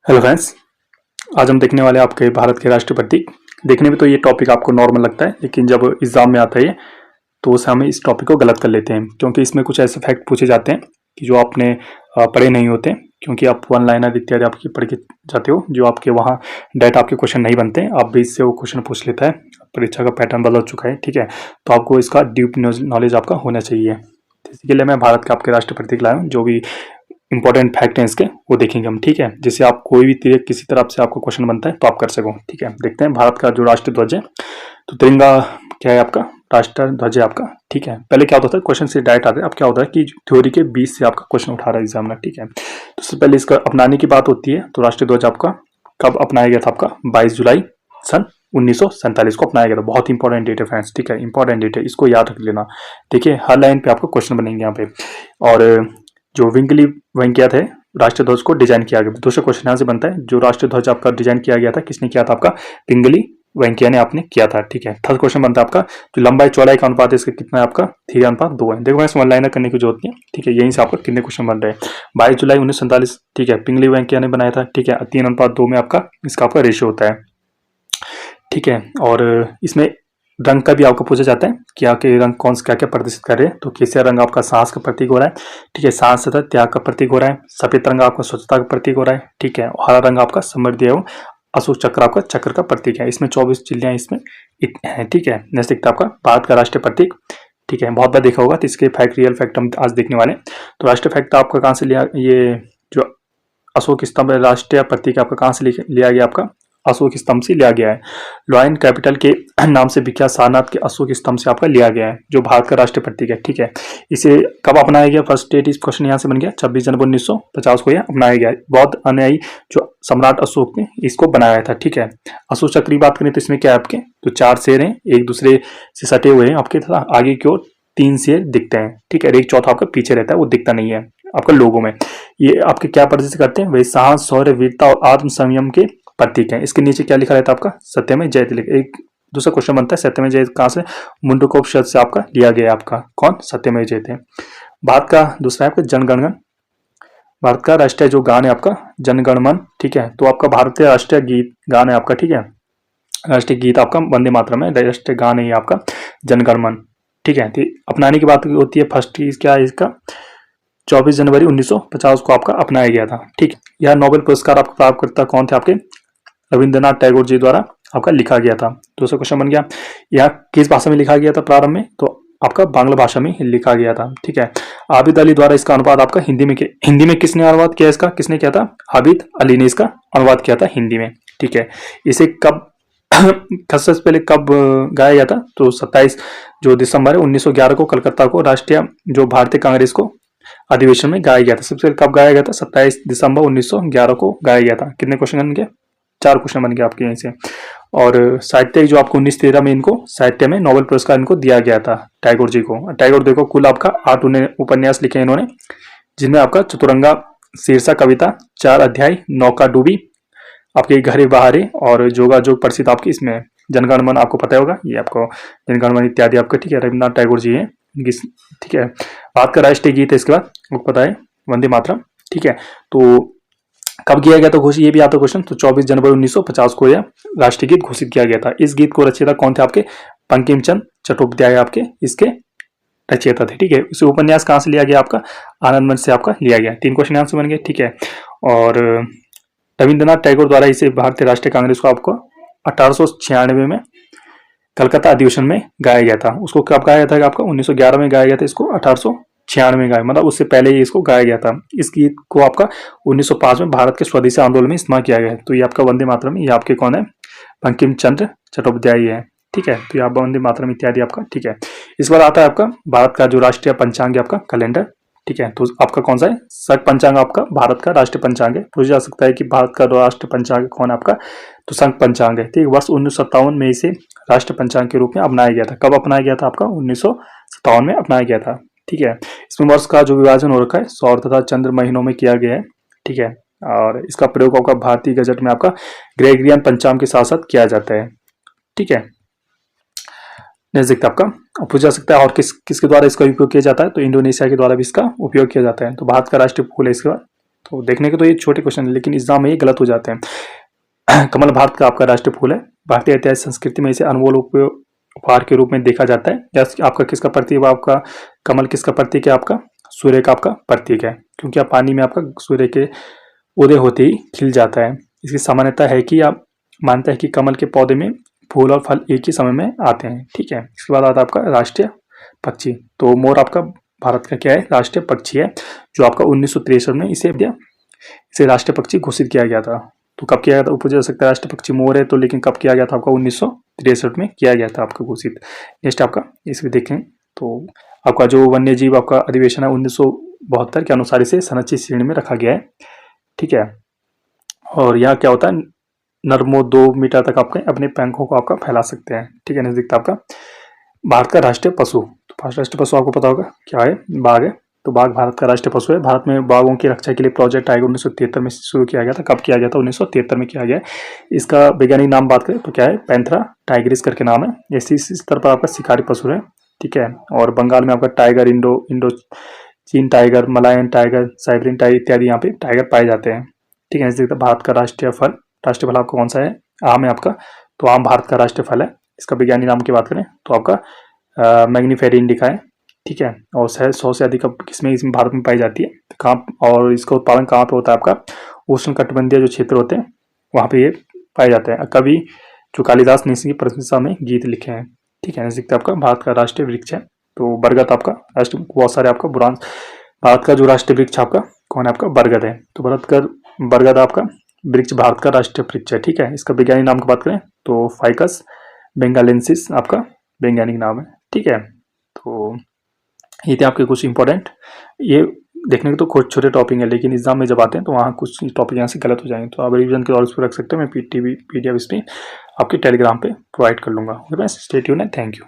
Hello friends. आज हम देखने वाले हैं आपके भारत के राष्ट्रीय प्रतीक। देखने में तो ये टॉपिक आपको नॉर्मल लगता है, लेकिन जब एग्जाम में आता है तो उसे हम इस टॉपिक को गलत कर लेते हैं, क्योंकि इसमें कुछ ऐसे फैक्ट पूछे जाते हैं कि जो आपने पढ़े नहीं होते, क्योंकि आप वन लाइनर इत्यादि आपकी पढ़ के जाते हो, जो आपके वहाँ डायरेक्ट आपके क्वेश्चन नहीं बनते हैं, आप भी इससे वो क्वेश्चन पूछ लेता है। परीक्षा का पैटर्न बदल चुका है, ठीक है। तो आपको इसका डीप नॉलेज आपका होना चाहिए। इसी के लिए मैं भारत के आपके राष्ट्रीय प्रतीक लाया हूँ। जो भी इंपॉर्टेंट फैक्ट हैं इसके वो देखेंगे हम, ठीक है, जिससे आप कोई भी किसी तरफ से आपको क्वेश्चन बनता है तो आप कर सको, ठीक है। देखते हैं भारत का जो राष्ट्रीय ध्वज है, तो तिरंगा क्या है आपका, राष्ट्रीय ध्वज है आपका, ठीक है। पहले क्या होता था, क्वेश्चन से डायरेक्ट आते हैं। अब क्या होता है कि थ्योरी के बीच से आपका क्वेश्चन उठा रहा है एग्जामिनर, ठीक है। तो सबसे पहले इसका अपनाने की बात होती है, तो राष्ट्रीय ध्वज आपका कब अपनाया गया था, आपका 22 जुलाई सन 1947 को अपनाया गया था। बहुत इंपॉर्टेंट डेट है फ्रेंड्स, ठीक है, इंपॉर्टेंट डेट है, इसको याद रख लेना। देखिए हर लाइन पे आपको क्वेश्चन बनेंगे यहाँ पे। और जो विंगली वेंकैया थे, राष्ट्रीय ध्वज को डिजाइन किया गया। दूसरा क्वेश्चन यहाँ से बनता है, जो राष्ट्रीय ध्वज आपका डिजाइन किया गया था किसने किया था, आपका पिंगली वेंकैया ने आपने किया था, ठीक है। थर्ड क्वेश्चन बनता है आपका, जो लंबाई चौड़ाई का अनुपात है इसका कितना है, आपका 3:2 है। देखो इसमें वन लाइनर करने की जरूरत नहीं है, ठीक है। यहीं से आपका कितने क्वेश्चन बन रहे हैं, 22 जुलाई 1947, ठीक है, पिंगली वेंकैया ने बनाया था, ठीक है। 3:2 में आपका इसका आपका रेशियो होता है, ठीक है। और इसमें रंग का भी आपको पूछा जाता है कि आपके रंग कौन सा क्या क्या प्रदर्शित कर रहे हैं। तो केसरिया रंग आपका साहस का प्रतीक हो रहा है, ठीक है, साहस तथा त्याग का प्रतीक हो रहा है। सफेद रंग आपका स्वच्छता का प्रतीक हो रहा है, ठीक है। हरा रंग आपका समृद्धि एवं अशोक चक्र आपका चक्र का प्रतीक है। इसमें 24 चिल्लियां इसमें है, ठीक है। नेक्स्ट दिखता है आपका भारत का राष्ट्रीय प्रतीक, ठीक है, बहुत बार देखा होगा। तो इसके फैक्ट, रियल फैक्ट हम आज देखने वाले हैं। तो राष्ट्रीय फैक्ट आपका कहाँ से लिया, ये जो अशोक स्तंभ राष्ट्रीय प्रतीक आपका कहाँ से लिया गया, आपका अशोक स्तंभ से लिया गया है। लॉयन कैपिटल के नाम से विख्यात सारनाथ के अशोक स्तंभ से आपका लिया गया है, जो भारत का राष्ट्रीय प्रतीक है, ठीक है। इसे कब अपनाया गया, फर्स्ट डेट इस क्वेश्चन यहाँ से बन गया 26 जनवरी 1950 को यह अपनाया गया है। बौद्ध अनुयायी जो सम्राट अशोक ने इसको बनाया था, ठीक है। अशोक चक्र की बात करें तो इसमें क्या है आपके, तो 4 शेर हैं एक दूसरे से सटे हुए हैं आपके, तथा आगे की ओर 3 शेर दिखते हैं, ठीक है। एक चौथा आपका पीछे रहता है, वो दिखता नहीं है आपका लोगों में। ये आपके क्या प्रदर्शित करते हैं, वही साहस, शौर्य, वीरता और आत्म संयम के प्रतीक है। इसके नीचे क्या लिखा रहता है आपका, सत्यमेव जयते। एक दूसरा क्वेश्चन बनता है, सत्यमेव जयते कहां से, मुंडकोपनिषद से आपका लिया गया आपका, कौन, सत्यमेव जयते। भारत का दूसरा है आपका जनगणमन। भारत का राष्ट्रीय जो गान है आपका जनगणमन, ठीक है। तो आपका भारतीय राष्ट्रीय गीत गान है आपका, ठीक है। राष्ट्रीय गीत आपका वंदे मातरम है, राष्ट्रीय गान है आपका जनगणमन, ठीक है। तो अपनाने की बात होती है, फर्स्ट क्या है इसका, 24 जनवरी 1950 को आपका अपनाया गया था, ठीक। यह नोबेल पुरस्कार आपका प्राप्तकर्ता कौन थे, आपके रविंद्रनाथ टैगोर जी द्वारा आपका लिखा गया था। दूसरा क्वेश्चन बन गया, यह किस भाषा में लिखा गया था प्रारंभ में, तो आपका बांग्ला भाषा में लिखा गया था, ठीक है। आबिद अली द्वारा इसका अनुवाद आपका हिंदी में किसने अनुवाद किया, इसका किसने किया था, आबिद अली ने इसका अनुवाद किया था हिंदी में, ठीक है। इसे कब सबसे पहले कब गाया गया था, तो 27 जो दिसंबर 1911 को कलकत्ता को राष्ट्रीय जो भारतीय कांग्रेस को अधिवेशन में गाया गया था। सबसे पहले कब गाया गया था, 27 दिसंबर 1911 को गाया गया था। कितने क्वेश्चन बन गए, 4 क्वेश्चन बन गए आपके यहीं से। और साहित्य जो आपको 1913 में इनको साहित्य में नोबेल पुरस्कार इनको दिया गया था टैगोर जी को। टैगोर देखो कुल आपका 8 उपन्यास लिखे इन्होंने, जिनमें आपका चतुरंगा शीर्षक कविता, 4 अध्याय, नौका डूबी, आपके घरे बहारे और जोगा जोग प्रसिद्ध आपकी इसमें जनगणमन आपको पता होगा, ये आपको जनगणमन इत्यादि आपका, ठीक है, रविन्द्रनाथ टैगोर जी है, ठीक है। भारत का राष्ट्रीय गीत है इसके बाद आपको पता है वंदे मातरम, ठीक है। तो कब किया गया था घोषित, ये भी आता क्वेश्चन, तो 24 जनवरी 1950 को यह राष्ट्रीय गीत घोषित किया गया था। इस गीत को रचयिता कौन थे, आपके बंकिम चंद्र चट्टोपाध्याय आपके इसके रचयिता थे, ठीक है। इसे उपन्यास कहाँ से लिया गया, आपका आनंद मंच से आपका लिया गया। 3 क्वेश्चन यहाँ से बन गए, ठीक है। और रविंद्रनाथ टैगोर द्वारा इसे भारतीय राष्ट्रीय कांग्रेस को आपको 1896 में कलकत्ता अधिवेशन में गाया गया था। उसको कब गाया था आपका, 1911 में गाया गया था, इसको 1896 में गाया, मतलब उससे पहले ही इसको गाया गया था। इस गीत को आपका 1905 में भारत के स्वदेशी आंदोलन में इस्तेमाल किया गया है। तो ये आपका वंदे मातरम, ये आपके कौन है, बंकिम चंद्र चट्टोपाध्याय है, ठीक है। तो ये आप वंदे मातरम इत्यादि आपका, ठीक है। इस बार आता है आपका भारत का जो राष्ट्रीय पंचांग है आपका कैलेंडर, ठीक है। तो आपका कौन सा है, शक पंचांग आपका भारत का राष्ट्रीय पंचांग है। पूछा जा सकता है कि भारत का राष्ट्रीय पंचांग कौन है, आपका तो संघ पंचांग है, ठीक। वर्ष 1957 में इसे राष्ट्रीय पंचांग के रूप में अपनाया गया था। कब अपनाया गया था, आपका 1957 में अपनाया गया था, ठीक है। इसमें वर्ष का जो विभाजन हो रखा है सौर तथा चंद्र महीनों में किया गया है, ठीक है। और इसका प्रयोग आपका भारतीय गजट में आपका ग्रेगरियन पंचांग के साथ साथ किया जाता है, ठीक है। नजदीक आपका पूछा जा सकता है, और किसके द्वारा इसका उपयोग किया जाता है, तो इंडोनेशिया के द्वारा भी इसका उपयोग किया जाता है। तो भारत का राष्ट्रीय फूल है इसके बाद तो देखने के तो ये छोटे क्वेश्चन है, लेकिन एग्जाम में ये गलत हो जाते हैं। कमल भारत का आपका राष्ट्रीय फूल है। भारतीय ऐतिहासिक संस्कृति में इसे अनमोल उपहार के रूप में देखा जाता है। जैसे आपका किसका प्रतीक है, आपका कमल किसका प्रतीक है, आपका सूर्य का आपका प्रतीक है, क्योंकि आप पानी में आपका सूर्य के उदय होते ही खिल जाता है। इसकी सामान्यता है कि आप मानता है कि कमल के पौधे में फूल और फल एक ही समय में आते हैं। ठीक है, इसके बाद आता है आपका राष्ट्रीय पक्षी। तो मोर आपका भारत का क्या है, राष्ट्रीय पक्षी है, जो आपका 1963 में इसे राष्ट्रीय पक्षी घोषित किया गया था। तो कब किया गया था, ऊपर जा सकता है राष्ट्रीय पक्षी मोर है, तो लेकिन कब किया गया था आपका 1963 में किया गया था आपका घोषित। नेक्स्ट आपका इसमें देखें तो आपका जो वन्य जीव आपका अधिवेशन है 1972 के अनुसार इसे संरक्षित श्रेणी में रखा गया है। ठीक है, और यहाँ क्या होता है, नरमो 2 मीटर तक आपके अपने पंखों को आपका फैला सकते हैं। ठीक है, नजदीक आपका भारत का राष्ट्रीय पशु। तो राष्ट्रीय पशु आपको पता होगा क्या है, बाघ है। तो बाघ भारत का राष्ट्रीय पशु है। भारत में बाघों की रक्षा के लिए प्रोजेक्ट टाइगर 1973 में शुरू किया गया था। कब किया गया था, 1973 में किया गया है। इसका वैज्ञानिक नाम बात करें तो क्या है, पैंथेरा टाइग्रिस करके नाम है। इसी स्तर पर आपका शिकारी पशु है। ठीक है, और बंगाल में आपका टाइगर, इंडो चीन tiger, Malayan tiger, Siberian tiger इत्यादि यहाँ पे टाइगर पाए जाते हैं। ठीक है, भारत का राष्ट्रीय फल आपका कौन सा है, आम है आपका। तो आम भारत का राष्ट्रीय फल है। इसका वैज्ञानिक नाम की बात करें तो आपका मैग्नीफेरी इंडिका है। ठीक है, और 100 से अधिक किस्में इसमें भारत में पाई जाती है। कहाँ, और इसका उत्पादन कहाँ पे होता है, आपका उष्ण कटिबंधीय जो क्षेत्र होते हैं वहाँ पे ये पाए जाते हैं। कवि जो कालिदास ने इसकी प्रशंसा में गीत लिखे हैं। ठीक है, आपका भारत का राष्ट्रीय वृक्ष है। तो बरगद आपका राष्ट्रीय, बहुत सारे आपका बुरान, भारत का जो राष्ट्रीय वृक्ष आपका कौन है, आपका बरगद है। तो बरगद आपका वृक्ष भारत का राष्ट्रीय वृक्ष है। ठीक है, इसका वैज्ञानिक नाम की बात करें तो फाइकस बेंगालेंसिस आपका वैज्ञानिक नाम है। ठीक है, तो ये थे आपके कुछ इंपॉर्टेंट, ये देखने के तो कुछ छोटे टॉपिक है, लेकिन एग्जाम में जब आते हैं तो वहाँ कुछ टॉपिक यहाँ से गलत हो जाएंगे। तो आप रिवीजन के तौर पर रख सकते हैं। मैं पीडीएफ इस पर आपके टेलीग्राम पे प्रोवाइड कर लूँगा। Okay, stay tuned, thank you.